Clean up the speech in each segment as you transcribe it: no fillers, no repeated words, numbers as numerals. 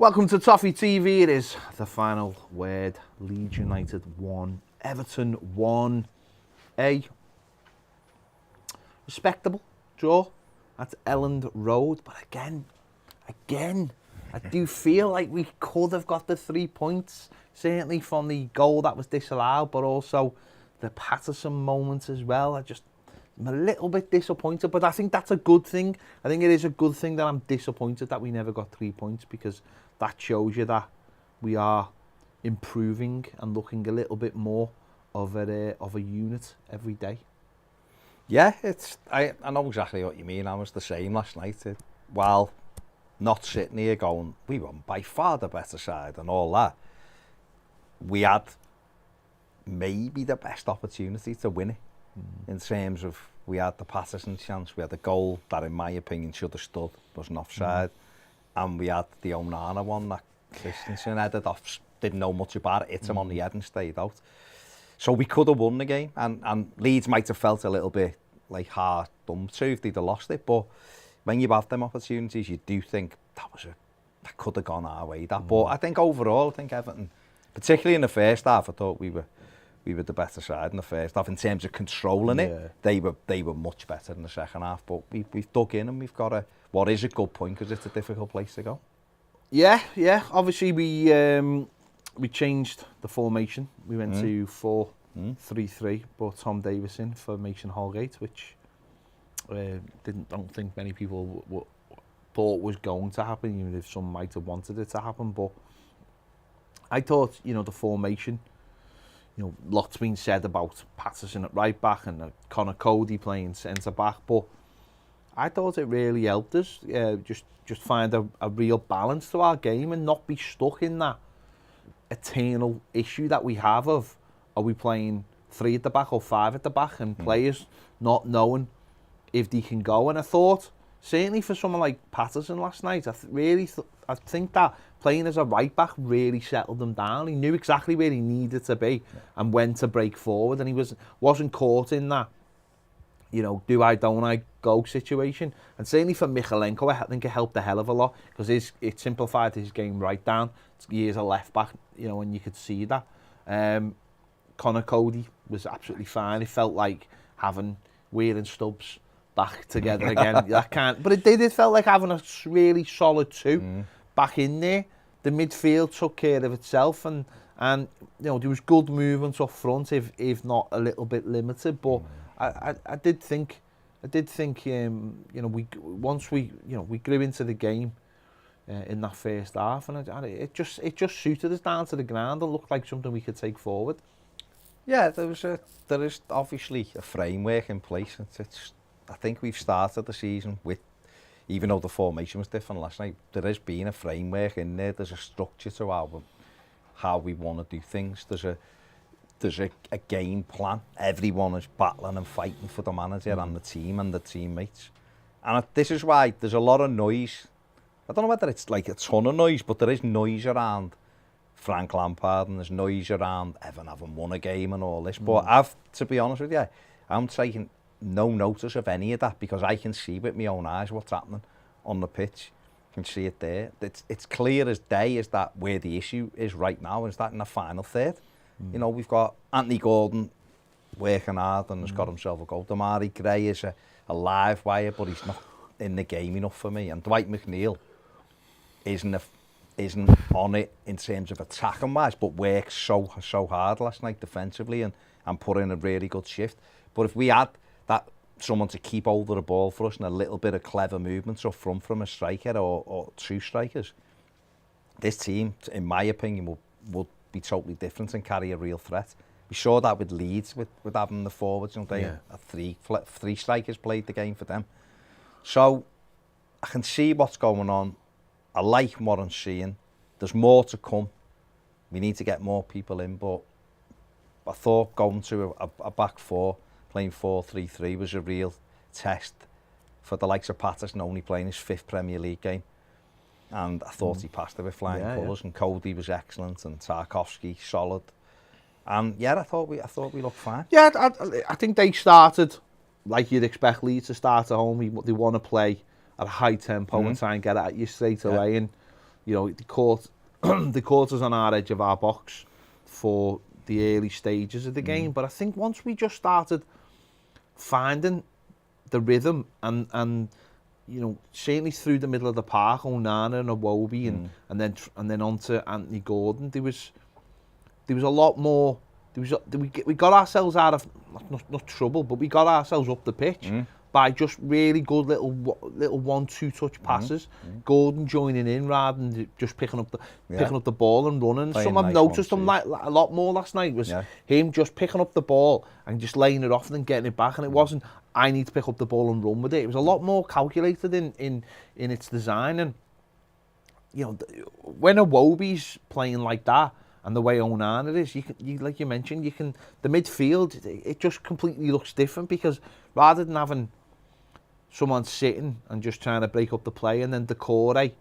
Welcome to Toffee TV. It is the final word. Leeds United 1, Everton 1. A respectable draw at Elland Road. But again, I do feel like we could have got the 3 points. Certainly from the goal that was disallowed, but also the Patterson moment as well. I'm a little bit disappointed, but I think that's a good thing. I think it is a good thing that I'm disappointed that we never got 3 points, because that shows you that we are improving and looking a little bit more of a unit every day. Yeah, I know exactly what you mean. I was the same last night. While not sitting here going, we were by far the better side and all that, we had maybe the best opportunity to win it. In terms of, we had the Patterson chance, we had a goal that in my opinion should have stood, wasn't offside, and we had the Onana one that Christensen headed off, didn't know much about it, hit him on the head and stayed out. So we could have won the game, and Leeds might have felt a little bit like hard done to if they'd have lost it, but when you have them opportunities, you do think that could have gone our way. But I think overall, I think Everton, particularly in the first half, I thought we were the better side in the first half in terms of controlling it. They were much better in the second half, but we've dug in and we've got what is a good point, because it's a difficult place to go. Yeah. Obviously, we changed the formation. We went to 4-3-3, brought Tom Davis in for Mason Holgate, which don't think many people thought was going to happen, even if some might have wanted it to happen. But I thought, the formation, lots been said about Patterson at right back and Connor Cody playing centre back, but I thought it really helped us just find a real balance to our game and not be stuck in that eternal issue that we have of, are we playing 3 at the back or 5 at the back, and players not knowing if they can go. And I thought, certainly for someone like Patterson last night, I think that playing as a right back really settled him down. He knew exactly where he needed to be and when to break forward, and he wasn't caught in that, do I, don't I go situation. And certainly for Michalenko, I think it helped a hell of a lot, because it simplified his game right down. He is a left back, and you could see that. Connor Cody was absolutely fine. It felt like having Weir and Stubbs back together again. But it felt like having a really solid 2 back in there. The midfield took care of itself, and there was good movement up front, if not a little bit limited. But I did think once we grew into the game in that first half, and it just suited us down to the ground and looked like something we could take forward. Yeah, there is obviously a framework in place. I think we've started the season with, even though the formation was different last night, there has been a framework in there. There's a structure to how we want to do things. There's a game plan. Everyone is battling and fighting for the manager and the team and the teammates. And this is why there's a lot of noise. I don't know whether it's like a ton of noise, but there is noise around Frank Lampard, and there's noise around Everton having won a game and all this. But to be honest with you, I'm taking no notice of any of that, because I can see with my own eyes what's happening on the pitch. I can see it there. It's clear as day is that where the issue is right now, is that in the final third. We've got Anthony Gordon working hard and has got himself a goal. Damari Gray is a live wire, but he's not in the game enough for me. And Dwight McNeil isn't on it in terms of attacking wise, but works so hard last night defensively and put in a really good shift. But if we had that someone to keep hold of the ball for us and a little bit of clever movements up front from a striker or 2 strikers, this team, in my opinion, would be totally different and carry a real threat. We saw that with Leeds, with having the forwards, three strikers played the game for them. So I can see what's going on. I like what I'm seeing. There's more to come. We need to get more people in, but I thought going to a back 4, playing 4-3-3 was a real test for the likes of Patterson, only playing his 5th Premier League game. And I thought he passed it with flying colours, and Cody was excellent, and Tarkowski solid. And I thought we looked fine. Yeah, I think they started like you'd expect Leeds to start at home. They want to play at a high tempo and try and get at you straight away. And you know, they caught us on our edge of our box for the early stages of the game. But I think once we just started finding the rhythm and you know, certainly through the middle of the park, Onana and Iwobi and then onto Anthony Gordon, there was a lot more. We got ourselves out of not trouble, but we got ourselves up the pitch by just really good little 1-2 touch passes. Gordon joining in rather than just picking up the ball and running. Playing Some I've nice noticed him 1-2s. like a lot more last night was him just picking up the ball and just laying it off and then getting it back. And it wasn't I need to pick up the ball and run with it. It was a lot more calculated in its design. And you know, when Iwobi's playing like that, and the way Onana is, you like you mentioned, the midfield, it just completely looks different because rather than having someone sitting and just trying to break up the play and then Decore, you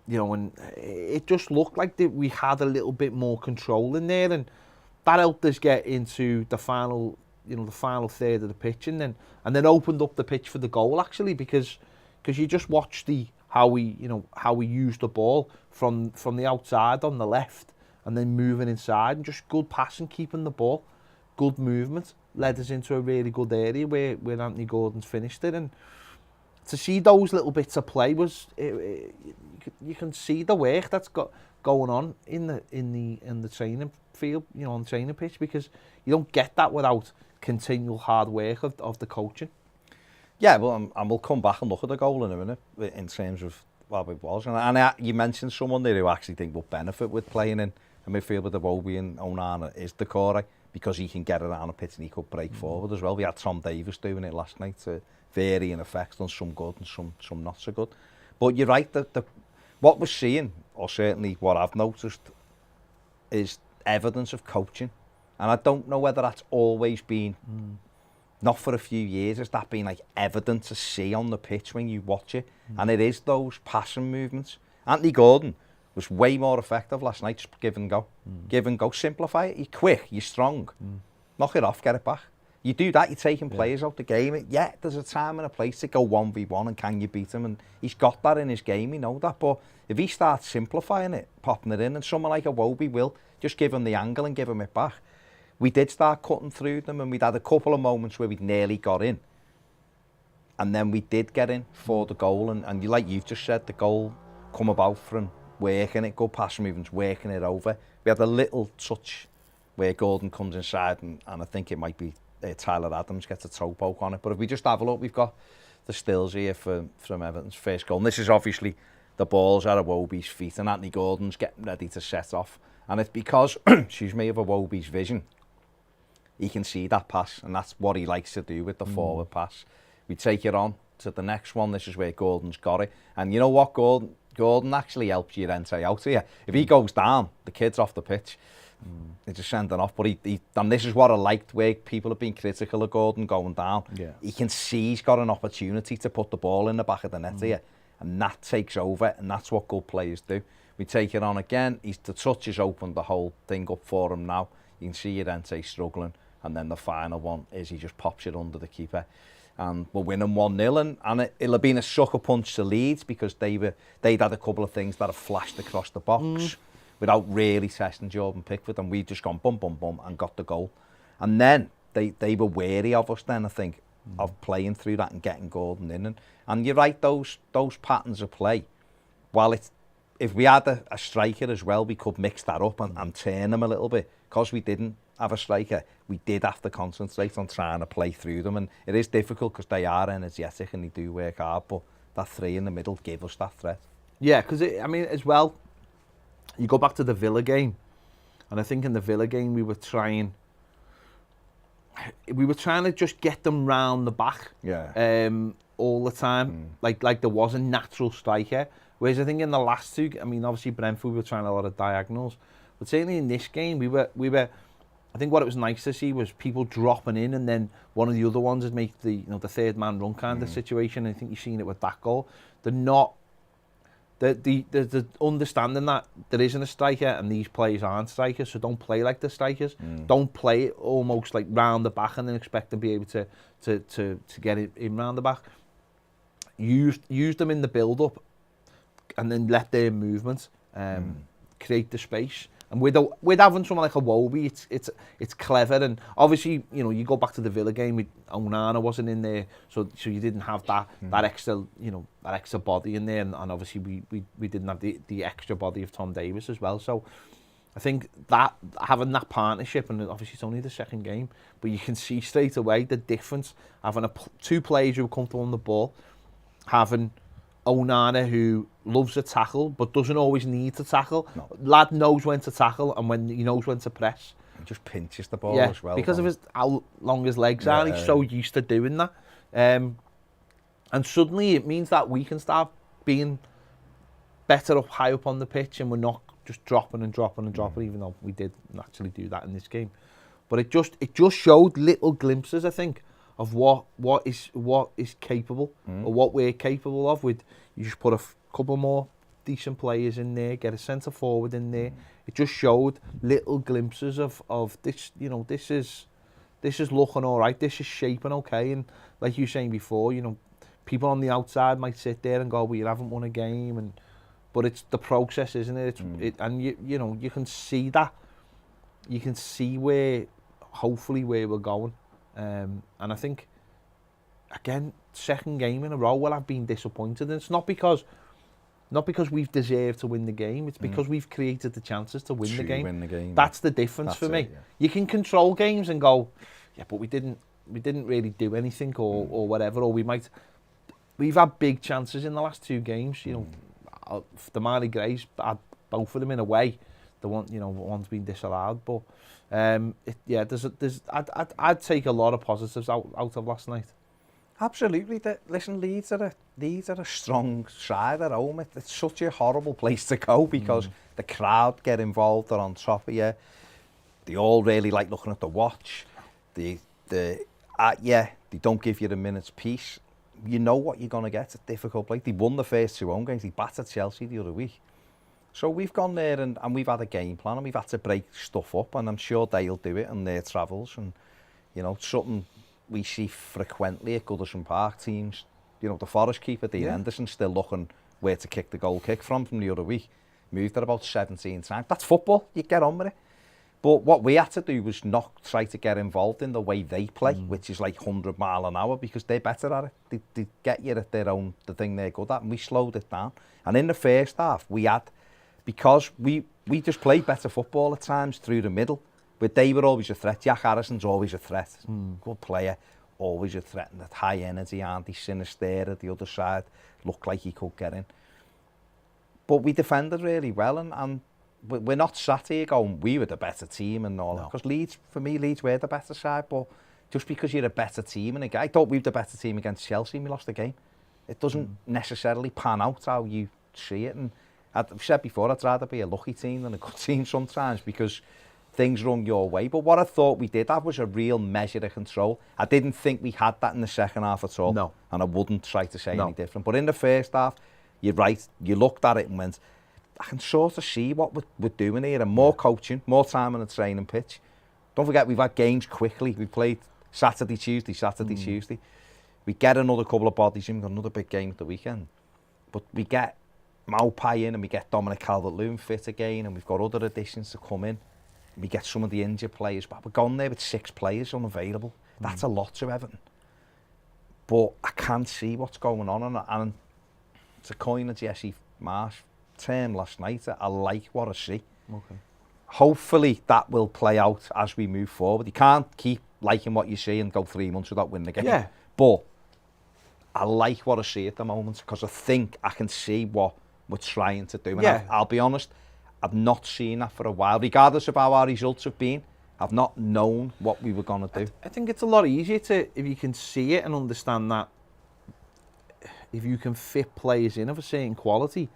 know, and it just looked like we had a little bit more control in there, and that helped us get into the final third of the pitch, and then opened up the pitch for the goal actually, because you just watched how we used the ball from the outside on the left. And then moving inside and just good passing, keeping the ball, good movement, led us into a really good area where Anthony Gordon's finished it. And to see those little bits of play you can see the work that's going on in the training field, you know, on the training pitch, because you don't get that without continual hard work of the coaching. Yeah, well, and we'll come back and look at the goal in a minute in terms of what it was. And you mentioned someone there who actually think will benefit with playing in a midfield with Iwobi and Onana is Decore, because he can get around the pitch and he could break forward as well. We had Tom Davies doing it last night to varying effects, on some good and some not so good. But you're right, that what we're seeing, or certainly what I've noticed, is evidence of coaching. And I don't know whether that's always been, not for a few years, has that been like evident to see on the pitch when you watch it. And it is those passing movements. Anthony Gordon was way more effective last night, just give and go. Give and go, simplify it. You're quick, you're strong. Knock it off, get it back. You do that, you're taking players out the game. Yeah, there's a time and a place to go 1v1 and can you beat him? And he's got that in his game, we know that. But if he starts simplifying it, popping it in, and someone like Iwobi will, just give him the angle and give him it back. We did start cutting through them, and we'd had a couple of moments where we'd nearly got in. And then we did get in for the goal. And like you've just said, the goal come about from working it, good pass movements, working it over. We had a little touch where Gordon comes inside, and I think it might be Tyler Adams gets a toe poke on it. But if we just have a look, we've got the stills here from Everton's first goal. And this is obviously the ball's at Iwobi's feet, and Anthony Gordon's getting ready to set off. And it's because, excuse me, of Iwobi's vision. He can see that pass, and that's what he likes to do with the forward pass. We take it on to the next one. This is where Gordon's got it. And you know what, Gordon actually helps you then say out here. If he goes down, the kid's off the pitch. They just send it off. But and this is what I liked, where people have been critical of Gordon going down. Yeah. He can see he's got an opportunity to put the ball in the back of the net here. And that takes over, and that's what good players do. We take it on again. The touch has opened the whole thing up for him now. You can see Llorente struggling. And then the final one is he just pops it under the keeper. And we're winning 1-0, and it'll have been a sucker punch to Leeds, because they'd had a couple of things that have flashed across the box without really testing Jordan Pickford, and we'd just gone bum, bum, bum, and got the goal. And then they were wary of us then, I think, of playing through that and getting Gordon in. And you're right, those patterns of play, while if we had a striker as well, we could mix that up and turn them a little bit. Because we didn't have a striker, we did have to concentrate on trying to play through them, and it is difficult because they are energetic and they do work hard, but that three in the middle give us that threat. Yeah, because I mean, as well, you go back to the Villa game, and I think in the Villa game we were trying to just get them round the back, all the time, like there was a natural striker. Whereas I think in the last two, I mean, obviously Brentford, we were trying a lot of diagonals, but certainly in this game we were. I think what it was nice to see was people dropping in, and then one of the other ones would make the third man run kind of situation. And I think you've seen it with that goal. They're not the understanding that there isn't a striker and these players aren't strikers, so don't play like the strikers. Don't play it almost like round the back and then expect to be able to get it in round the back. Use them in the build up. and then let their movement create the space. And with having someone like a Wobie, it's clever. And obviously, you know, you go back to the Villa game with Onana wasn't in there, so you didn't have that extra, you know, that extra body in there. And obviously we didn't have the extra body of Tom Davies as well. So I think that having that partnership, and obviously it's only the second game, but you can see straight away the difference having two players who are comfortable on the ball, having Onana who loves a tackle but doesn't always need to tackle. No. Lad knows when to tackle and when he knows when to press. He just pinches the ball as well. Because of how long his legs are, he's so used to doing that. And suddenly it means that we can start being better up high up on the pitch, and we're not just dropping, even though we did actually do that in this game. But it just showed little glimpses, I think, of what is capable, or what we're capable of. With you just put a couple more decent players in there, get a centre forward in there. It just showed little glimpses of this. You know, this is looking all right. This is shaping okay. And like you were saying before, you know, people on the outside might sit there and go, "Well, you haven't won a game," but it's the process, isn't it? And you know, you can see that. You can see where we're going. And I think, again, second game in a row, well, I've been disappointed. And it's not because we've deserved to win the game. It's because we've created the chances to win the game. That's the difference for me. Yeah. You can control games and go, yeah, but we didn't really do anything or whatever. Or we've had big chances in the last two games. You know, the Marley Greys had both of them in a way. The one, you know, one's been disallowed, but. I'd take a lot of positives out of last night. Absolutely. Listen, Leeds are a strong side at home. It's such a horrible place to go because the crowd get involved. They're on top of you. They all really like looking at the watch. They don't give you the minute's peace. You know what you're going to get. It's a difficult place. They won the first two home games. They battered Chelsea the other week. So we've gone there and we've had a game plan and we've had to break stuff up, and I'm sure they'll do it on their travels. And, you know, something we see frequently at Goodison Park teams, you know, the Forest keeper, Dean Henderson, still looking where to kick the goal kick from the other week. Moved it about 17 times. That's football. You get on with it. But what we had to do was not try to get involved in the way they play, which is like 100 mile an hour, because they're better at it. They get you at the thing they're good at, and we slowed it down. And in the first half, because we just played better football at times through the middle, but they were always a threat. Jack Harrison's always a threat. Good player, always a threat. And that high energy, Andy Sinistera, the other side, looked like he could get in. But we defended really well, and we're not sat here going, we were the better team and all that. Because Leeds were the better side, but just because you're a better team, and I thought we were the better team against Chelsea and we lost the game. It doesn't necessarily pan out how you see it. And I've said before, I'd rather be a lucky team than a good team sometimes, because things run your way. But what I thought we did have was a real measure of control. I didn't think we had that in the second half at all. No. And I wouldn't try to say any different. But in the first half, you're right, you looked at it and went, I can sort of see what we're doing here, and more coaching, more time on the training pitch. Don't forget, we've had games quickly. We played Saturday, Tuesday. We get another couple of bodies in, we've got another big game at the weekend. But we get Maupay in, and we get Dominic Calvert-Lewin fit again, and we've got other additions to come in. We get some of the injured players, but we're gone there with 6 players unavailable. That's a lot to Everton. But I can't see what's going on, and to coin a Jesse Marsh term last night, I like what I see. Okay. Hopefully that will play out as we move forward. You can't keep liking what you see and go 3 months without winning the game. Yeah. But I like what I see at the moment, because I think I can see what we're trying to do. And I'll be honest, I've not seen that for a while. Regardless of how our results have been, I've not known what we were going to do. I think it's a lot easier if you can see it and understand that if you can fit players in of a certain quality,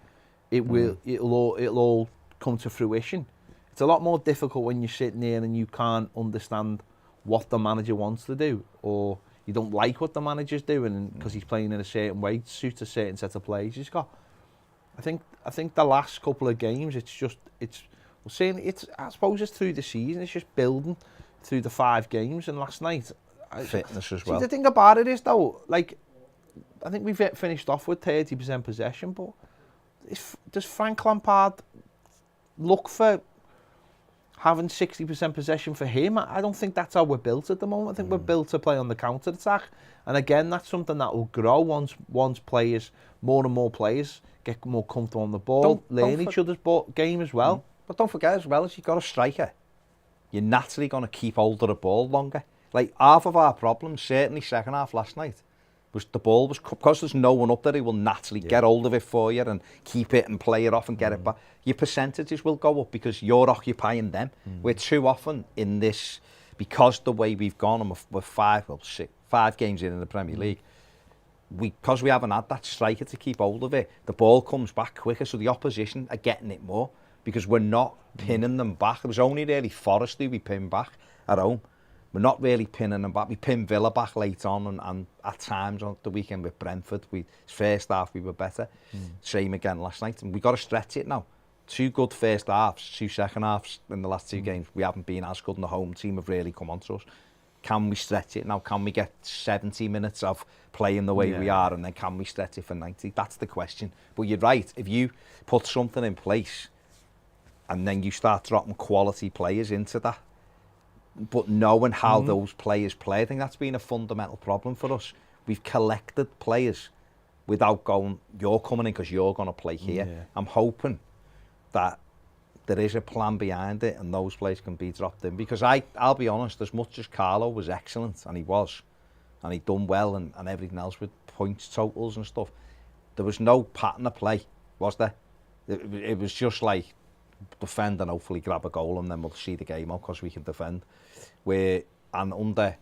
it'll all come to fruition. It's a lot more difficult when you're sitting there and you can't understand what the manager wants to do, or you don't like what the manager's doing because he's playing in a certain way to suit a certain set of players he's got. I think the last couple of games, I suppose it's through the season, it's just building through the 5 games, and last night fitness as well. The thing about it is though, like, I think we've finished off with 30% possession, but does Frank Lampard look for having 60% possession for him? I don't think that's how we're built at the moment. I think we're built to play on the counter-attack. And again, that's something that will grow once players, more and more players, get more comfortable on the ball, learn each other's game as well. But don't forget as well, as you've got a striker, you're naturally going to keep hold of the ball longer. Like, half of our problems, certainly second half last night, was the ball was, because there's no one up there who will naturally get hold of it for you and keep it and play it off and get it back. Your percentages will go up because you're occupying them. We're too often in this, because the way we've gone, and we're 5 games in the Premier League, because we haven't had that striker to keep hold of it, the ball comes back quicker, so the opposition are getting it more because we're not pinning them back. It was only really Forest who we pinned back at home. We're not really pinning them back. We pinned Villa back late on, and at times on the weekend with Brentford, first half we were better. Same again last night, and we've got to stretch it now. 2 good first halves, 2 second halves in the last 2 games. We haven't been as good, and the home team have really come on to us. Can we stretch it now? Can we get 70 minutes of playing the way we are, and then can we stretch it for 90? That's the question. But you're right, if you put something in place and then you start dropping quality players into that, but knowing how those players play, I think that's been a fundamental problem for us. We've collected players without going, you're coming in because you're going to play here. I'm hoping that there is a plan behind it and those players can be dropped in. Because I'll be honest, as much as Carlo was excellent, and he was, and he'd done well and everything else with points totals and stuff, there was no pattern of play, was there? It was just like, defend and hopefully grab a goal and then we'll see the game out because we can defend. And under,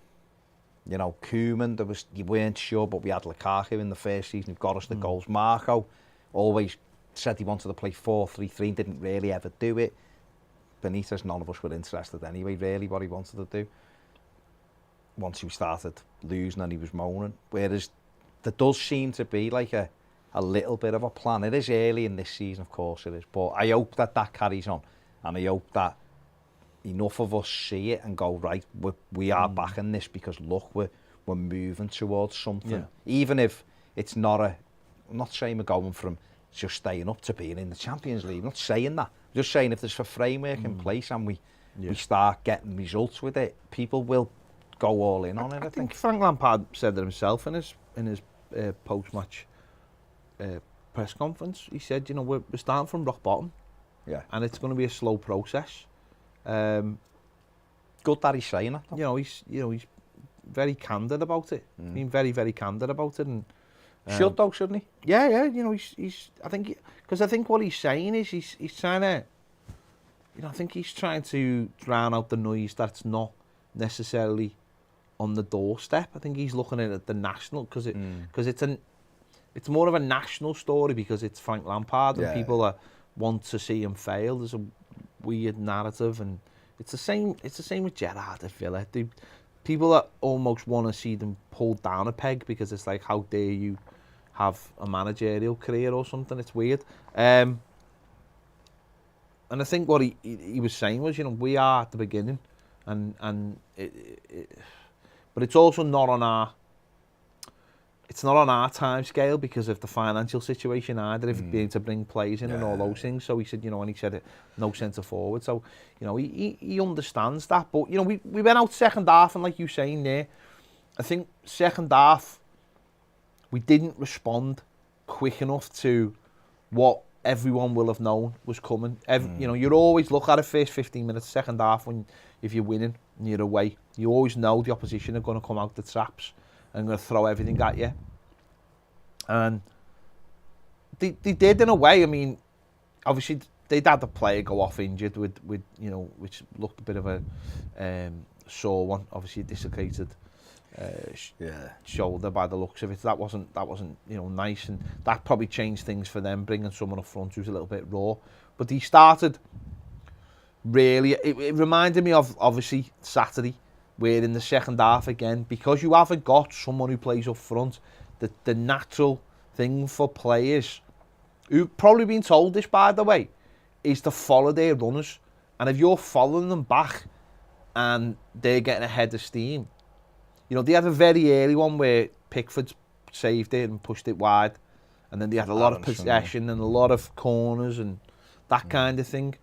Koeman, you weren't sure, but we had Lukaku in the first season who got us the goals. Marco always said he wanted to play 4-3-3, didn't really ever do it. Benitez, none of us were interested anyway, really, what he wanted to do. Once he started losing and he was moaning. Whereas there does seem to be like a little bit of a plan. It is early in this season, of course it is, but I hope that carries on, and I hope that enough of us see it and go, right, we are back in this because look, we're moving towards something. Even if it's not I'm not saying we're going from just staying up to being in the Champions League. I'm not saying that. I'm just saying if there's a framework in place and we start getting results with it, people will go all in on it. I think Frank Lampard said it himself in his post-match press conference. He said, we're starting from rock bottom, and it's going to be a slow process. Good that he's saying that. He's very candid about it. Being very, very candid about it, and should though, shouldn't he? Yeah. He's. I think what he's saying is he's trying to. I think he's trying to drown out the noise that's not necessarily on the doorstep. I think he's looking at it the national because it's more of a national story because it's Frank Lampard and people want to see him fail. There's a weird narrative, and it's the same with Gerrard at Villa. People that almost want to see them pulled down a peg because it's like, how dare you have a managerial career or something? It's weird. And I think what he was saying was, we are at the beginning, but it's also not on our. It's not on our time scale because of the financial situation either, if being to bring players in and all those things. So he said, and he said no centre forward. So, he understands that. But, we went out second half, and like you saying there, I think second half, we didn't respond quick enough to what everyone will have known was coming. You always look at it first 15 minutes, second half, if you're winning and you're away. You always know the opposition are going to come out the traps and going to throw everything at you. And they did in a way. I mean, obviously they'd had the player go off injured with which looked a bit of a sore one. Obviously a dislocated shoulder by the looks of it. That wasn't nice, and that probably changed things for them, bringing someone up front who's a little bit raw. But he started really. It reminded me of obviously Saturday, where in the second half again, because you haven't got someone who plays up front, the natural thing for players, who've probably been told this by the way, is to follow their runners. And if you're following them back and they're getting ahead of steam, they had a very early one where Pickford saved it and pushed it wide, and then they had a lot of possession and a lot of corners and that kind of thing.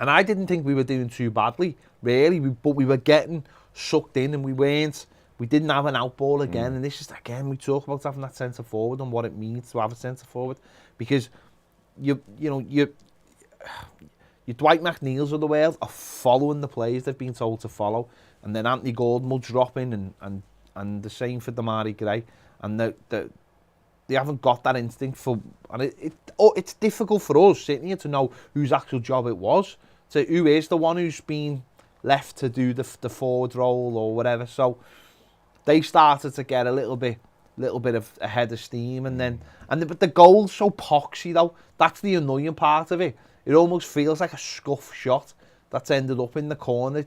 And I didn't think we were doing too badly, really, but we were getting sucked in, and we didn't have an out ball again. And this is, again, we talk about having that centre forward and what it means to have a centre forward, because you your Dwight McNeils of the world are following the plays they've been told to follow, and then Anthony Gordon will drop in, and the same for Damari Gray, and they haven't got that instinct for, and it's difficult for us sitting here to know whose actual job it was, to who is the one who's been left to do the forward role or whatever. So they started to get a little bit of a head of steam, but the goal's so poxy though. That's the annoying part of it. It almost feels like a scuff shot that's ended up in the corner.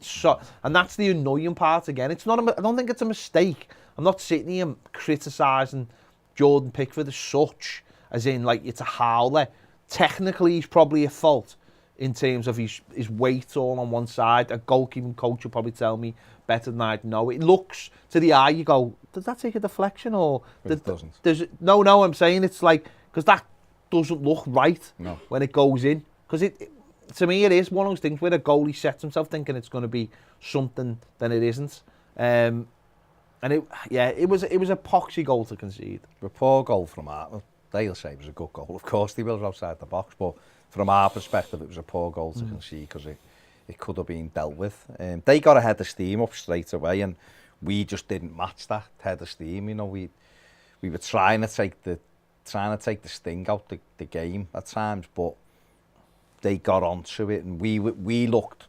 And that's the annoying part again. It's not. I don't think it's a mistake. I'm not sitting here criticising Jordan Pickford as such, as in like it's a howler. Technically, he's probably at fault in terms of his weight all on one side. A goalkeeping coach will probably tell me better than I'd know. It looks to the eye, you go, does that take a deflection or? It doesn't. No, I'm saying it's like, because that doesn't look right when it goes in. Because to me, it is one of those things where a goalie sets himself thinking it's going to be something, then it isn't. And it was a poxy goal to concede. A poor goal from our, they'll say it was a good goal. Of course, they will outside the box, but from our perspective, it was a poor goal to concede because it could have been dealt with. They got a head of steam up straight away, and we just didn't match that head of steam. You know, we were trying to take the sting out the game at times, but they got onto it, and we looked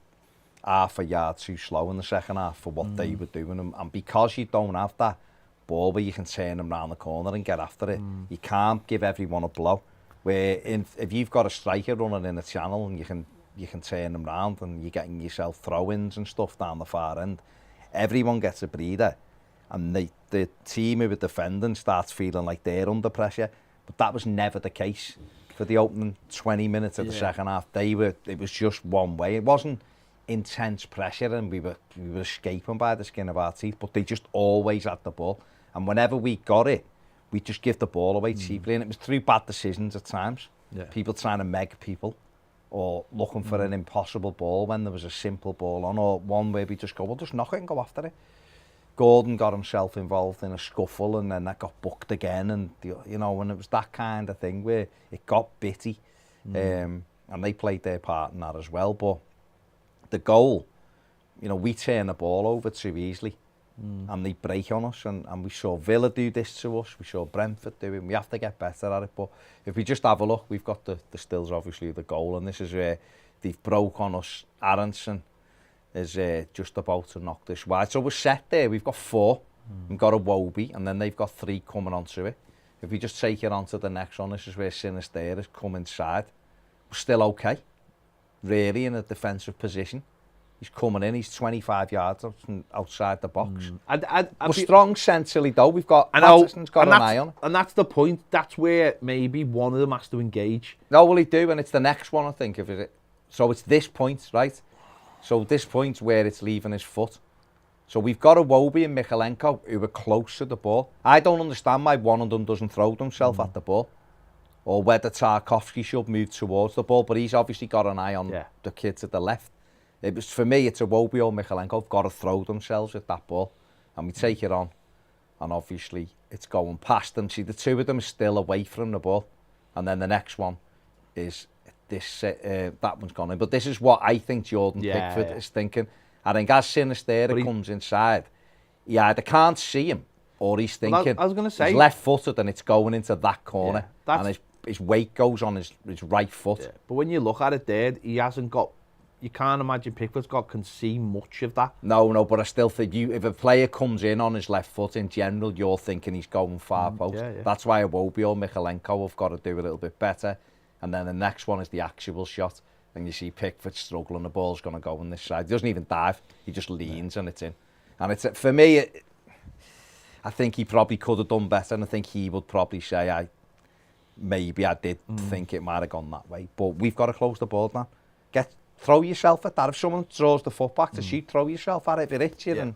half a yard too slow in the second half for what they were doing. And because you don't have that ball where you can turn them round the corner and get after it, you can't give everyone a blow. Where if you've got a striker running in a channel and you can turn them round and you're getting yourself throw-ins and stuff down the far end, everyone gets a breather, and the team who were defending starts feeling like they're under pressure. But that was never the case for the opening 20 minutes of the second half. It was just one way. It wasn't intense pressure and we were escaping by the skin of our teeth, but they just always had the ball. And whenever we got it, we just give the ball away cheaply, and it was through bad decisions at times. People trying to meg people, or looking for an impossible ball when there was a simple ball on, or one where we just go, well, just knock it and go after it. Gordon got himself involved in a scuffle, and then that got booked again, and when it was that kind of thing where it got bitty, and they played their part in that as well. But the goal, we turn the ball over too easily, and they break on us, and we saw Villa do this to us, we saw Brentford do it, and we have to get better at it. But if we just have a look, we've got the stills, obviously, of the goal, and this is where they've broke on us. Aronson is just about to knock this wide. So we're set there. We've got 4. We've got a Wobie, and then they've got 3 coming onto it. If we just take it onto the next one, this is where Sinistera has come inside. We're still okay, really, in a defensive position. He's coming in. He's 25 yards outside the box. We're strong centrally, though. We've got Patterson's got an eye on it. And that's the point. That's where maybe one of them has to engage. No, will he do? And it's the next one, I think, of it. So it's this point, right? So this point's where it's leaving his foot. So we've got a Wobie and Mikalenko who are close to the ball. I don't understand why one of them doesn't throw themselves at the ball, or whether Tarkovsky should move towards the ball, but he's obviously got an eye on the kid to the left. For me, it's a Wobie or Mikalenko have got to throw themselves at that ball, and we take it on, and obviously it's going past them. See, the two of them are still away from the ball, and then the next one is this. That one's gone in, but this is what I think Jordan Pickford is thinking. I think as Sinistera comes inside, he either can't see him, or he's thinking, I was going to say, he's left-footed and it's going into that corner, and his weight goes on his right foot. Yeah. But when you look at it there, he hasn't got. You can't imagine Pickford's can see much of that. No, but I still think if a player comes in on his left foot, in general, you're thinking he's going far post. Yeah. That's why a Wobie or Mikalenko have got to do a little bit better. And then the next one is the actual shot. And you see Pickford struggling, the ball's going to go on this side. He doesn't even dive, he just leans and it's in. And it's for me, I think he probably could have done better, and I think he would probably say, I did think it might have gone that way. But we've got to close the ball down. Throw yourself at that. If someone throws the foot back to shoot, throw yourself at it if it hits you, and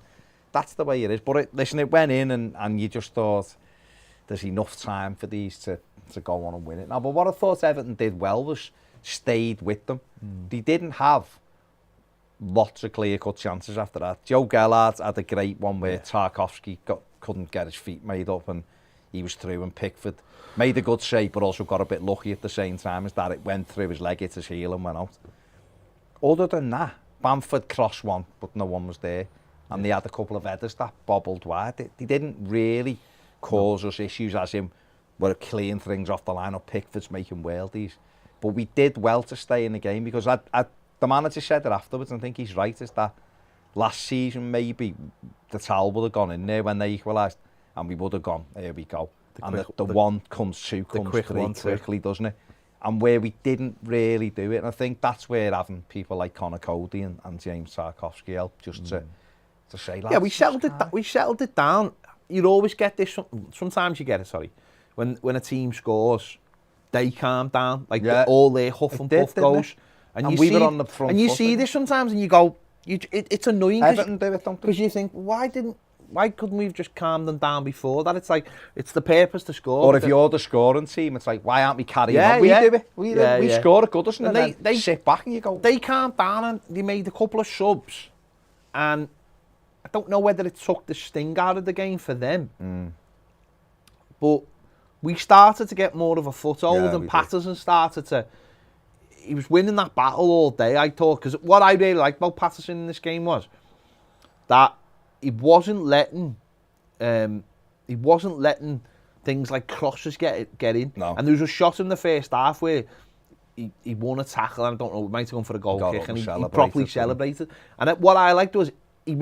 that's the way it is. But listen, it went in, and you just thought, there's enough time for these to go on and win it. Now, but what I thought Everton did well was stayed with them. They didn't have lots of clear-cut chances after that. Joe Gellard had a great one where Tarkowski couldn't get his feet made up and he was through, and Pickford made a good save but also got a bit lucky at the same time as that it went through his leg, hit his heel and went out. Other than that, Bamford crossed one but no one was there, and they had a couple of headers that bobbled wide. They didn't really cause us issues as in we're clearing things off the line or Pickford's making worldies. But we did well to stay in the game because the manager said it afterwards, and I think he's right, is that last season maybe the towel would have gone in there when they equalised and we would have gone, here we go. The one comes three quickly, doesn't it? And where we didn't really do it, and I think that's where having people like Connor Cody and James Tarkowski helped just to say, lads, yeah, we settled it down. You always get this, sometimes you get it, sorry, when a team scores, they calm down, like all their huff and puff goes. And we were on the front. And you see this sometimes, and you go, it's annoying. Everton do it, don't they? Because you think, why couldn't we have just calmed them down before that? It's like, it's the purpose to score. Or if you're the scoring team, it's like, why aren't we carrying on? We do it. We score at Goodison and they sit back and you go. They calmed down and they made a couple of subs. And I don't know whether it took the sting out of the game for them. But we started to get more of a foothold, and Patterson started to... He was winning that battle all day, I thought, because what I really liked about Patterson in this game was that he wasn't letting things like crosses get in. No. And there was a shot in the first half where he won a tackle, and I don't know, it might have gone for a goal kick, and he properly celebrated. And what I liked was he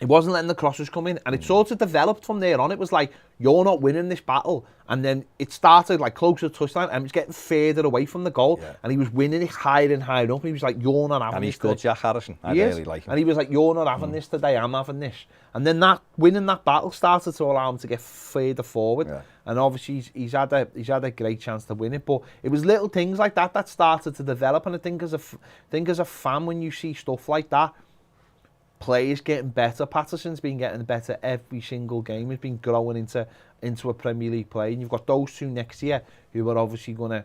wasn't letting the crosses come in, and it sort of developed from there on. It was like, you're not winning this battle. And then it started like closer to touchline, and it was getting further away from the goal. Yeah. And he was winning it higher and higher up. And he was like, you're not having this. And he's good, Jack Harrison. I really like him. And he was like, you're not having this today, I'm having this. And then winning that battle started to allow him to get further forward. Yeah. And obviously he's had a great chance to win it. But it was little things like that started to develop. And I think as a fan, when you see stuff like that, players getting better. Patterson's been getting better every single game. He's been growing into a Premier League player. And you've got those two next year who are obviously going to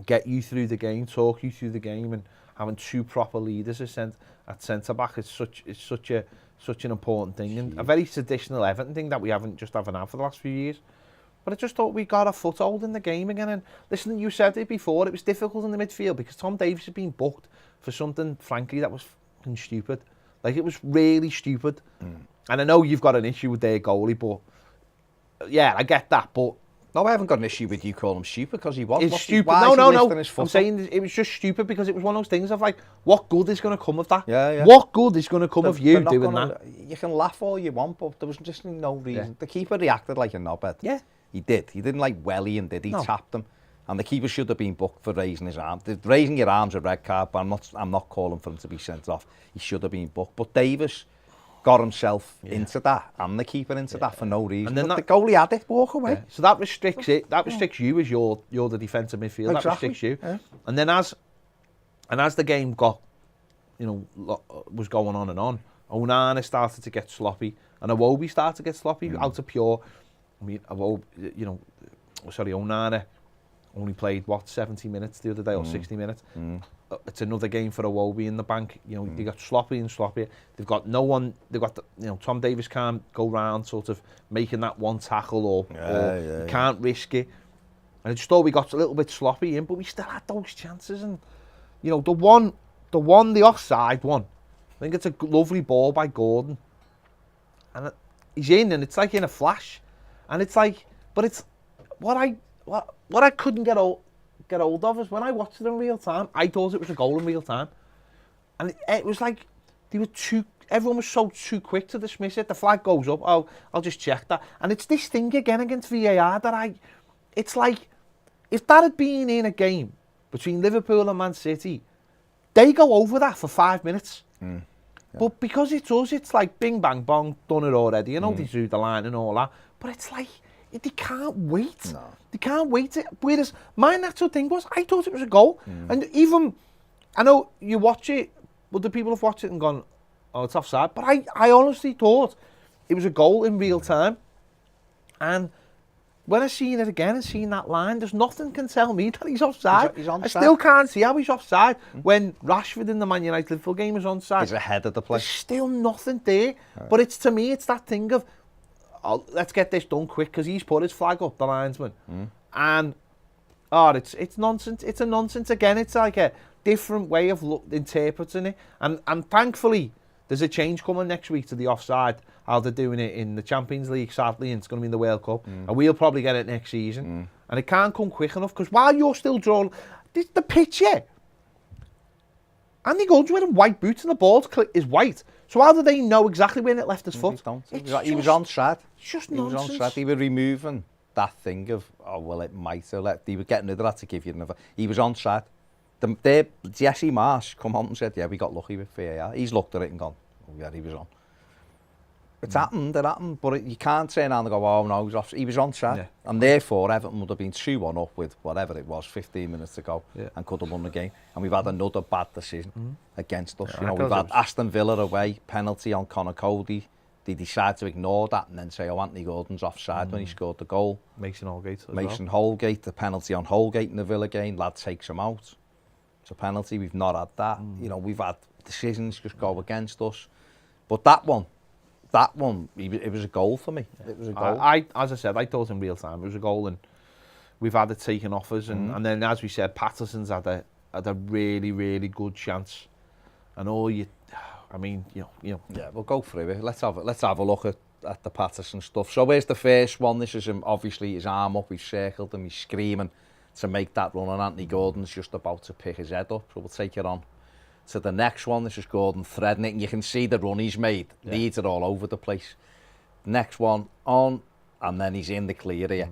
get you through the game, talk you through the game, and having two proper leaders at centre-back is such an important thing. And a very traditional Everton thing that we haven't had for the last few years. But I just thought we got a foothold in the game again. And listen, you said it before, it was difficult in the midfield because Tom Davies had been booked for something, frankly, that was fucking stupid. Like, it was really stupid. And I know you've got an issue with their goalie, but yeah, I get that. But no, I haven't got an issue with you calling him stupid because he was. It's stupid. No. I'm saying it was just stupid because it was one of those things of like, what good is going to come of that? Yeah. What good is going to come of you doing that? You can laugh all you want, but there was just no reason. Yeah. The keeper reacted like a knobhead. Yeah. He did. He didn't like welly and did. He tapped him. And the keeper should have been booked for raising his arm. Raising your arm's a red card, but I'm not calling for him to be sent off. He should have been booked. But Davis got himself into that, and the keeper into that for no reason. And then the goalie had it, walk away. Yeah. So that restricts it. That restricts you as you're the defensive midfield. Exactly. That restricts you. Yeah. And then as the game got, was going on and on, Onana started to get sloppy, and Iwobi started to get sloppy out of pure. I mean, Onana only played 70 minutes the other day or 60 minutes. It's another game for Iwobi in the bank. They got sloppy and sloppier. They've got no one. They've got Tom Davies can't go round sort of making that one tackle or can't risk it. And I just thought we got a little bit sloppy in, but we still had those chances. And the offside one, I think it's a lovely ball by Gordon, and he's in, and it's like in a flash, and it's like, but it's what I couldn't get hold of is when I watched it in real time, I thought it was a goal in real time. And it was like, everyone was so too quick to dismiss it. The flag goes up, I'll just check that. And it's this thing again against VAR it's like, if that had been in a game between Liverpool and Man City, they go over that for 5 minutes. Yeah. But because it's us, it's like bing, bang, bong, done it already. They drew the line and all that. But it's like, they can't wait. No. They can't wait. Whereas my natural thing was, I thought it was a goal. And even, I know you watch it, but the people have watched it and gone, oh, it's offside. But I honestly thought it was a goal in real time. And when I seen it again and seen that line, there's nothing can tell me that he's offside. He's onside. I still can't see how he's offside. When Rashford in the Man United Liverpool game was onside. He's ahead of the play. There's still nothing there. But it's, to me, it's that thing of, oh, let's get this done quick, because he's put his flag up, the linesman. And, it's nonsense. It's a nonsense again. It's like a different way of interpreting it. And thankfully, there's a change coming next week to the offside, how they're doing it in the Champions League, sadly, and it's going to be in the World Cup. And we'll probably get it next season. And it can't come quick enough, because while you're still drawing, the pitch here, Andy Gould's wearing white boots and the ball is white. So how do they know exactly when it left his foot? He was onside. It's just He nonsense. was onside. He was removing that thing of, oh, well, it might have. He was getting rid of that to give you another. He was onside. Jesse Marsh come on and said, yeah, we got lucky with VAR. He's looked at it and gone, oh, yeah, he was on. It's happened, but you can't turn around and go, oh, no, he was onside. Yeah. And therefore, Everton would have been 2-1 up with whatever it was, 15 minutes to go, and could have won the game. And we've had another bad decision against us. You know, we've had Aston Villa away, penalty on Connor Cody. They decide to ignore that and then say, oh, Anthony Gordon's offside when he scored the goal. Mason Holgate as Mason Holgate, the penalty on Holgate in the Villa game, lad takes him out. It's a penalty, we've not had that. You know, we've had decisions just go against us. But that one, it was a goal for me. It was a goal. As I said, I thought in real time it was a goal, and we've had it taken off us. And then, as we said, Patterson's had a really, really good chance. And you know. Yeah, we'll go through it. Let's have a look at the Patterson stuff. So where's the first one? This is him, obviously his arm up. We've circled him. He's screaming to make that run, and Anthony Gordon's just about to pick his head up. So we'll take it on to the next one. This is Gordon threading it, and you can see the run he's made. Leeds are all over the place. Next one on, and then he's in the clear here.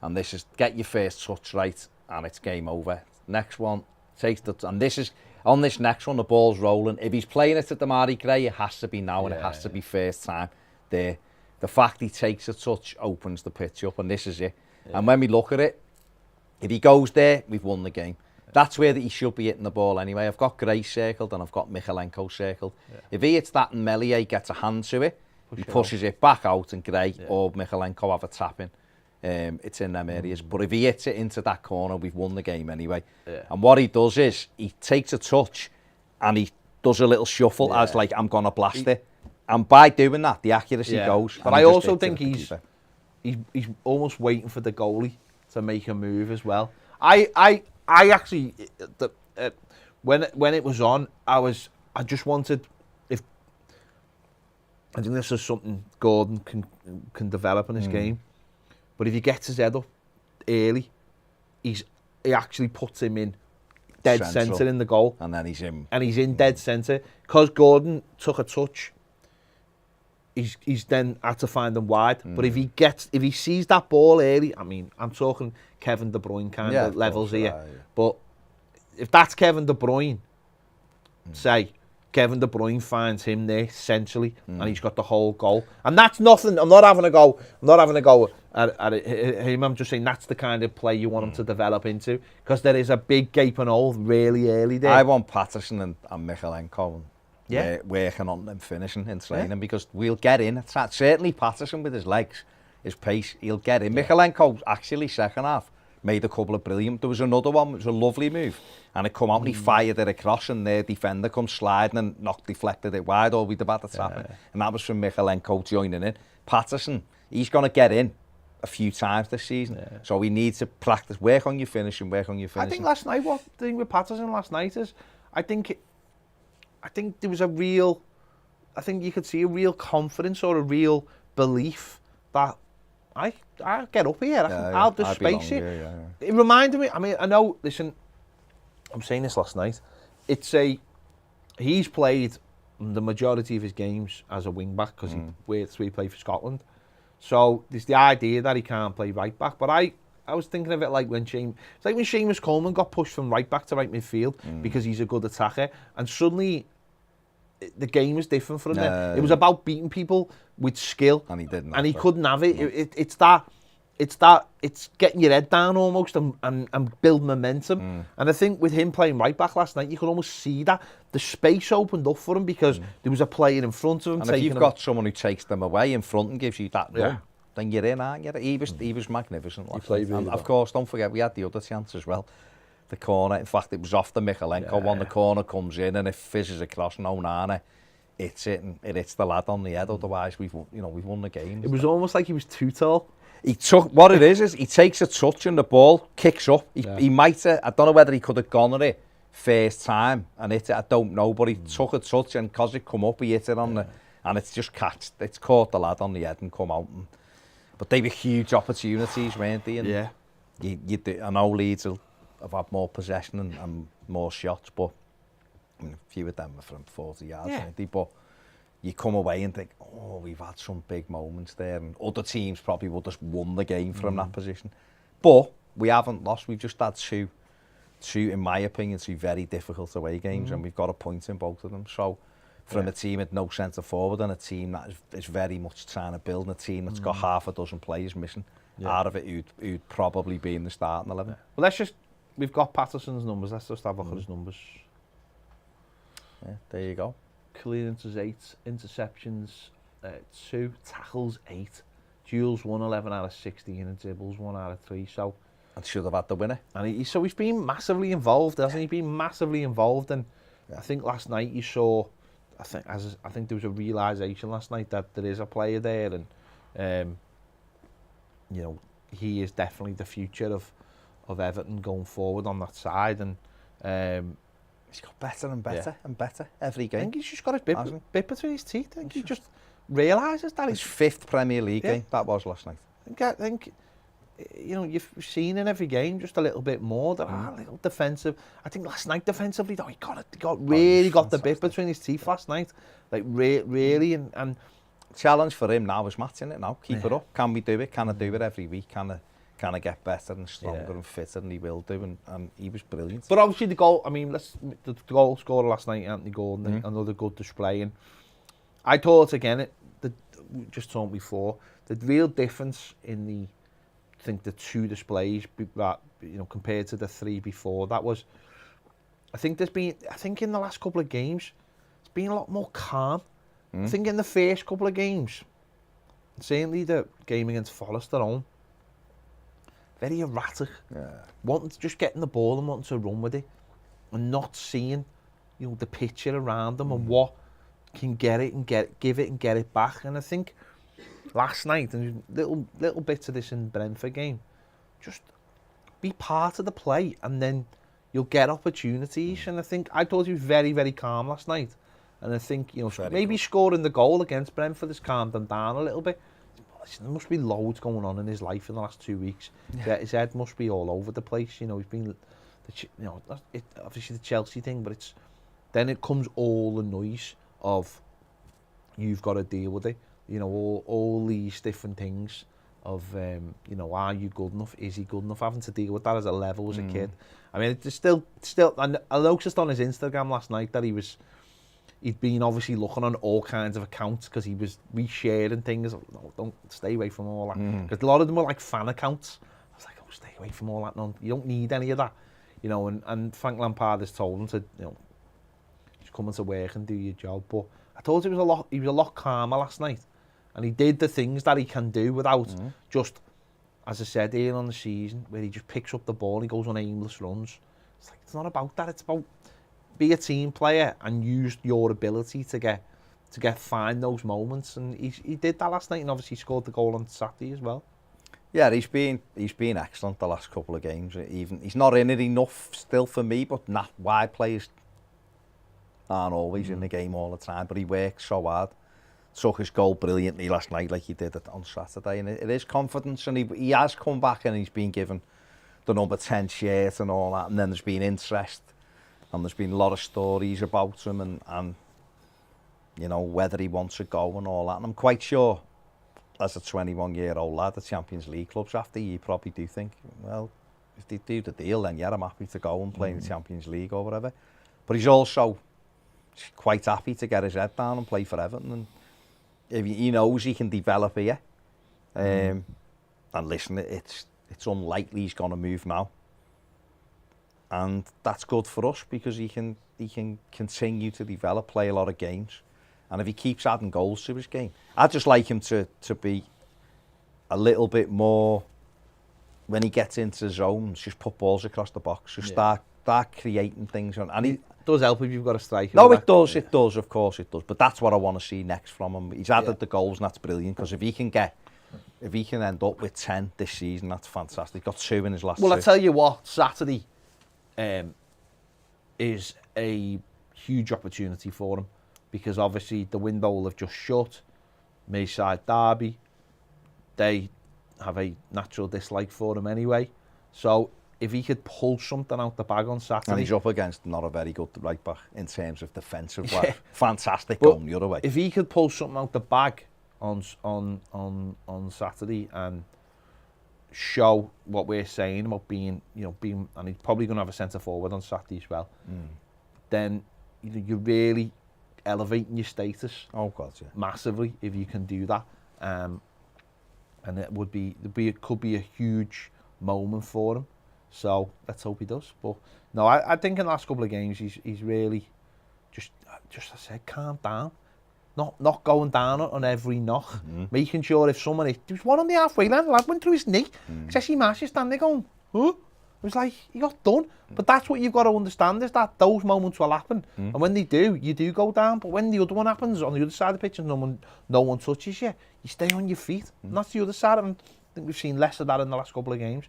And this is get your first touch right, and it's game over. Next one takes and this is on this next one. The ball's rolling. If he's playing it at the Mari Gray, it has to be now, and it has to be first time there. The fact he takes a touch opens the pitch up, and this is it. And when we look at it, if he goes there, we've won the game. That's where he should be hitting the ball anyway. I've got Gray circled and I've got Michalenko circled. If he hits that and Meslier gets a hand to it, he pushes it back out, and Gray or Michalenko have a tap in. It's in them areas. But if he hits it into that corner, we've won the game anyway. And what he does is he takes a touch and he does a little shuffle as like, I'm going to blast it. And by doing that, the accuracy goes. But I also think he's almost waiting for the goalie to make a move as well. I actually, when it was on, I just wanted, I think this is something Gordon can develop in his game. But if he gets his head up early, he actually puts him in dead centre in the goal. And then he's in. And he's in dead centre. Because Gordon took a touch, he's then had to find them wide. But if he sees that ball early, I mean, I'm talking Kevin De Bruyne kind of levels here. But if that's Kevin De Bruyne, say Kevin De Bruyne finds him there centrally, and he's got the whole goal. And that's nothing. I'm not having a go at him. I'm just saying that's the kind of play you want him to develop into, because there is a big gaping hole really early there. I want Patterson and Michalenko working on them finishing and training, because we'll get in. Certainly Patterson with his legs, his pace, he'll get in. Michalenko actually second half made a couple of brilliant. There was another one, it was a lovely move, and it come out and he fired it across, and their defender come sliding and deflected it wide, or we'd have had to tap it. And that was from Michalenko joining in. Patterson, he's going to get in a few times this season, so he needs to practice, work on your finishing. I think last night, what the thing with Patterson last night is, I think there was I think you could see a real confidence or a real belief that I'll get up here, I'll do space here. It reminded me, I mean, I know, listen, I'm saying this last night, he's played the majority of his games as a wing back, because he played for Scotland. So there's the idea that he can't play right back, but I was thinking of it like when Seamus Coleman got pushed from right back to right midfield because he's a good attacker, and suddenly the game was different for him. It was about beating people with skill, and he didn't. And he couldn't have it. It's getting your head down almost and build momentum. And I think with him playing right back last night, you could almost see that the space opened up for him, because there was a player in front of him. And if you've got someone who takes them away in front and gives you that run, then you're in, aren't you? He was magnificent. He played really and well. Of course, don't forget, we had the other chance as well. The corner, in fact, it was off the Michalenko one. The corner comes in and it fizzes across Nana. Hits it and it hits the lad on the head. Otherwise, we've won the game. It was almost like he was too tall. What it is he takes a touch and the ball kicks up. He might have, I don't know whether he could have gone at it first time and hit it, I don't know, but he took a touch and because it come up, he hit it on the, and it's just it's caught the lad on the head and come out. But they were huge opportunities, weren't they? And I know Leeds have had more possession and more shots, but I mean, a few of them were from 40 yards, weren't they? But you come away and think, oh, we've had some big moments there, and other teams probably would have won the game from that position. But we haven't lost. We've just had two, in my opinion, two very difficult away games, and we've got a point in both of them. So from a team with no centre forward and a team that is very much trying to build, a team that's got half a dozen players missing out of it, who'd probably be in the starting 11. Well, we've got Patterson's numbers. Let's just have a look at his numbers. Yeah, there you go. Clearances 8, interceptions 2, tackles 8, duels 1, 11 out of 16, and dribbles 1 out of 3. So, and should have had the winner. And he's been massively involved, hasn't he? Been massively involved, and I think last night you saw, I think there was a realisation last night that there is a player there, and he is definitely the future of Everton going forward on that side, and. He's got better and better and better every game. I think he's just got his bit between his teeth. I think he just realises that his 5th Premier League game, that was last night. I think you've seen in every game just a little bit more. That a little defensive. I think last night defensively, though, he really got the bit between his teeth last night. Like really, and challenge for him now is matching it now. Keep it up. Can we do it? Can I do it every week? Can I get better and stronger and fitter, and he will do, and he was brilliant. But obviously the goal, the goal scorer last night, Anthony Gordon, another good display, and I thought again, we just talked before, the real difference in the 2 displays that, compared to the 3 before, that was, I think in the last couple of games, it's been a lot more calm. I think in the first couple of games, certainly the game against Forest at home, very erratic, wanting to just getting the ball and wanting to run with it, and not seeing, the picture around them and what can get it and give it and get it back. And I think last night, and little bits of this in Brentford game, just be part of the play, and then you'll get opportunities. And I thought he was very, very calm last night, and I think maybe scoring the goal against Brentford has calmed him down a little bit. There must be loads going on in his life in the last 2 weeks. Yeah. His head must be all over the place. He's been, obviously the Chelsea thing, but then it comes all the noise of you've got to deal with it. All these different things of, are you good enough? Is he good enough? Having to deal with that as a level as a kid. I mean, it's still. And I noticed on his Instagram last night that he'd been obviously looking on all kinds of accounts because he was resharing things. No, don't stay away from all that. Because a lot of them were like fan accounts. I was like, oh, stay away from all that. No, you don't need any of that. And Frank Lampard has told him to, just come into work and do your job. But I thought he was a lot calmer last night. And he did the things that he can do without just, as I said earlier on the season, where he just picks up the ball and he goes on aimless runs. It's not about that. It's about be a team player and use your ability to find those moments, and he did that last night, and obviously scored the goal on Saturday as well. Yeah, he's been excellent the last couple of games. Even he's not in it enough still for me, but wide players aren't always in the game all the time. But he works so hard. Took his goal brilliantly last night, like he did it on Saturday, and it is confidence. And he has come back, and he's been given the number 10 shirt and all that. And then there's been interest. And there's been a lot of stories about him and whether he wants to go and all that. And I'm quite sure, as a 21-year-old lad, the Champions League clubs after you probably do think, well, if they do the deal, then I'm happy to go and play in the Champions League or whatever. But he's also quite happy to get his head down and play for Everton. And if he knows he can develop here. And listen, it's unlikely he's going to move now. And that's good for us because he can continue to develop, play a lot of games. And if he keeps adding goals to his game, I'd just like him to be a little bit more, when he gets into zones, just put balls across the box, just start creating things. And he does help if you've got a striker. No, it does, it does, of course it does. But that's what I want to see next from him. He's added the goals, and that's brilliant, because if he can end up with 10 this season, that's fantastic. He's got 2 in his last 2. Well, I tell you what, Saturday is a huge opportunity for him, because obviously the window will have just shut. Merseyside derby, they have a natural dislike for him anyway. So if he could pull something out the bag on Saturday... And he's up against not a very good right-back in terms of defensive work. Fantastic going the other way. If he could pull something out the bag on Saturday and show what we're saying about being, and he's probably going to have a centre forward on Saturday as well, then you're really elevating your status. Oh God, yeah. Massively if you can do that. And it could be a huge moment for him. So let's hope he does. But no, I think in the last couple of games he's really just I said, calm down. Not going down on every knock. Making sure if someone there was one on the halfway line, the lad went through his knee. Jesse Marsh is standing there going, huh? It was like, he got done. But that's what you've got to understand, is that those moments will happen. And when they do, you do go down. But when the other one happens on the other side of the pitch and no one touches you, you stay on your feet. And that's the other side. And I think we've seen less of that in the last couple of games.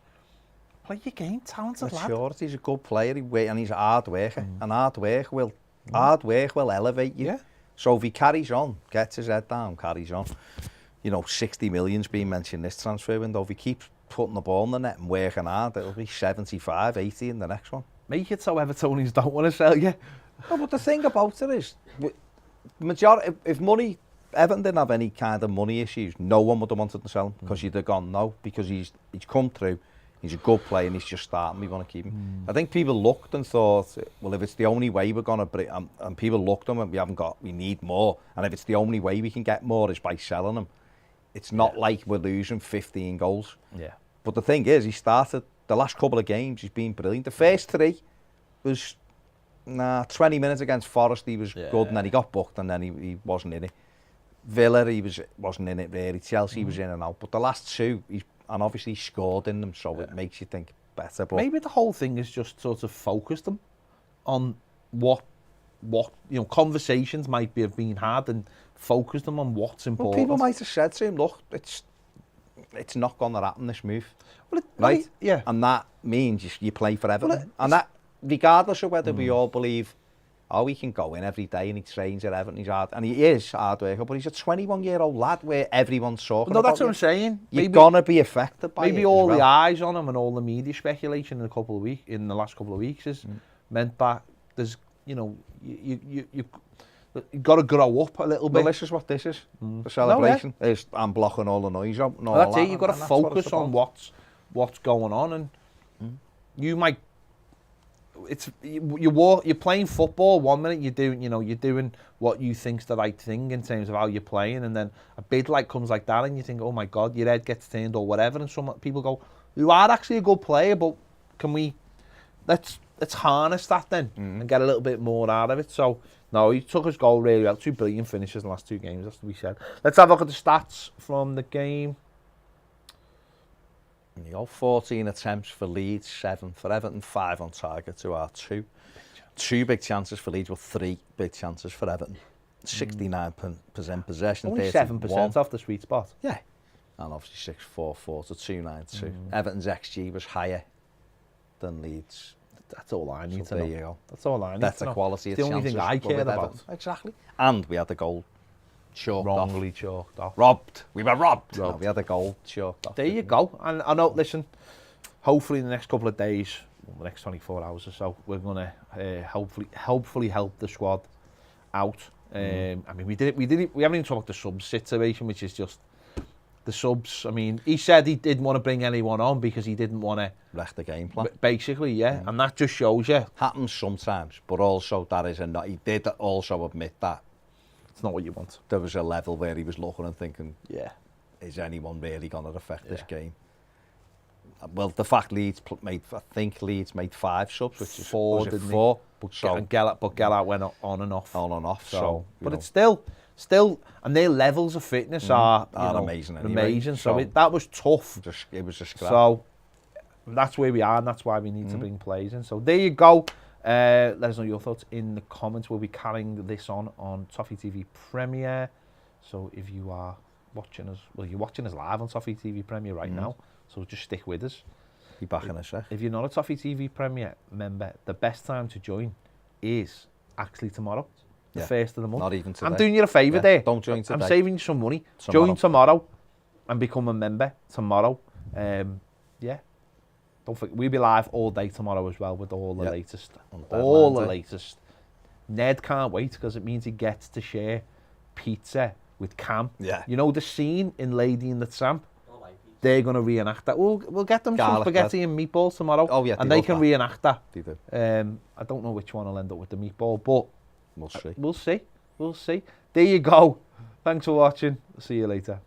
Play your game, talented lad. Sure, he's a good player, and he's a hard worker. And hard work will elevate you. Yeah. So if he carries on, gets his head down, carries on, 60 million's been mentioned this transfer window. If he keeps putting the ball in the net and working hard, it'll be 75, 80 in the next one. Make it so Evertonians don't want to sell you. No, but the thing about it is, majority, if Everton didn't have any kind of money issues, no one would have wanted to sell him, because you'd have gone no, because he's come through, he's a good player and he's just starting, we want to keep him. I think people looked and thought, well, if it's the only way we're going to bring, and people looked at him and we need more, and if it's the only way we can get more is by selling him, it's not like we're losing 15 goals. Yeah. But the thing is, he started the last couple of games, he's been brilliant. The first 3 was 20 minutes against Forest, he was good, and then he got booked, and then he wasn't in it. Villa, wasn't in it really. Chelsea was in and out. But the last 2, and obviously he scored in them, so it makes you think better. But maybe the whole thing is just sort of focused them on what conversations might have been had, and focus them on what's important. Well, people might have said to him, look, it's not going to happen, this move. Well, right? Yeah. And that means you play for Everton. Well, and that, regardless of whether we all believe, he can go in every day and he trains at Everton, he's hard, and he is hard worker, but he's a 21-year-old lad where everyone's talking about that's what I'm saying. You're going to be affected by it. Maybe all the eyes on him and all the media speculation in the last couple of weeks is meant that there's, you've got to grow up a little bit. Well, this is what this is. The celebration is, I'm blocking all the noise out. That's it. You've got to focus on what's going on, and you might. You're playing football 1 minute, you're doing what you think's the right thing in terms of how you're playing, and then a bid comes like that, and you think, oh my God, your head gets turned or whatever, and some people go, you are actually a good player, but let's harness that then and get a little bit more out of it. So no, he took his goal really well. 2 brilliant finishes in the last 2 games, that's what we said. Let's have a look at the stats from the game. 14 attempts for Leeds, 7 for Everton, 5 on target to our 2. 2 big chances for Leeds, with 3 big chances for Everton. 69% possession. Only 7% off the sweet spot. Yeah. And obviously 6-4-4 to 2-9-2. Everton's XG was higher than Leeds. That's all I need to know. There you go. That's all I need That's to know. The quality of the only thing I care about. Everton. Exactly. And we had the goal wrongly chalked off. Robbed. We were robbed. No, we had a goal chalked off. There you go. And I know, listen, hopefully in the next couple of days, the next 24 hours or so, we're going to hopefully help the squad out. I mean, we haven't even talked about the subs situation, which is just the subs. I mean, he said he didn't want to bring anyone on because he didn't want to wreck the game plan. Basically, yeah. And that just shows you. Happens sometimes, but also that is he did also admit that it's not what you want. There was a level where he was looking and thinking, yeah, is anyone really going to affect this game? Well, the fact Leeds made 5 subs, which is 4, didn't 4. But Gellert went on and off. On and off. So but it's still, still, and their levels of fitness are amazing. Anyway. Amazing. So that was tough. It was a scrap. So that's where we are, and that's why we need to bring players in. So there you go. Let us know your thoughts in the comments. We'll be carrying this on Toffee TV Premier. So if you are watching us, well, you're watching us live on Toffee TV Premier right now. So just stick with us. Be back in a sec. If you're not a Toffee TV Premier member, the best time to join is actually tomorrow, the first of the month. Not even today. I'm doing you a favour there. Don't join today. I'm saving you some money. Join tomorrow and become a member tomorrow. Don't forget, we'll be live all day tomorrow as well with all the latest. All the latest. Ned can't wait because it means he gets to share pizza with Cam. Yeah. You know the scene in Lady and the Tramp? They're going to reenact that. We'll get them some spaghetti and meatballs tomorrow. Oh, yeah, and they can reenact that. They do. I don't know which one will end up with the meatball, but we'll see. We'll see. We'll see. There you go. Thanks for watching. See you later.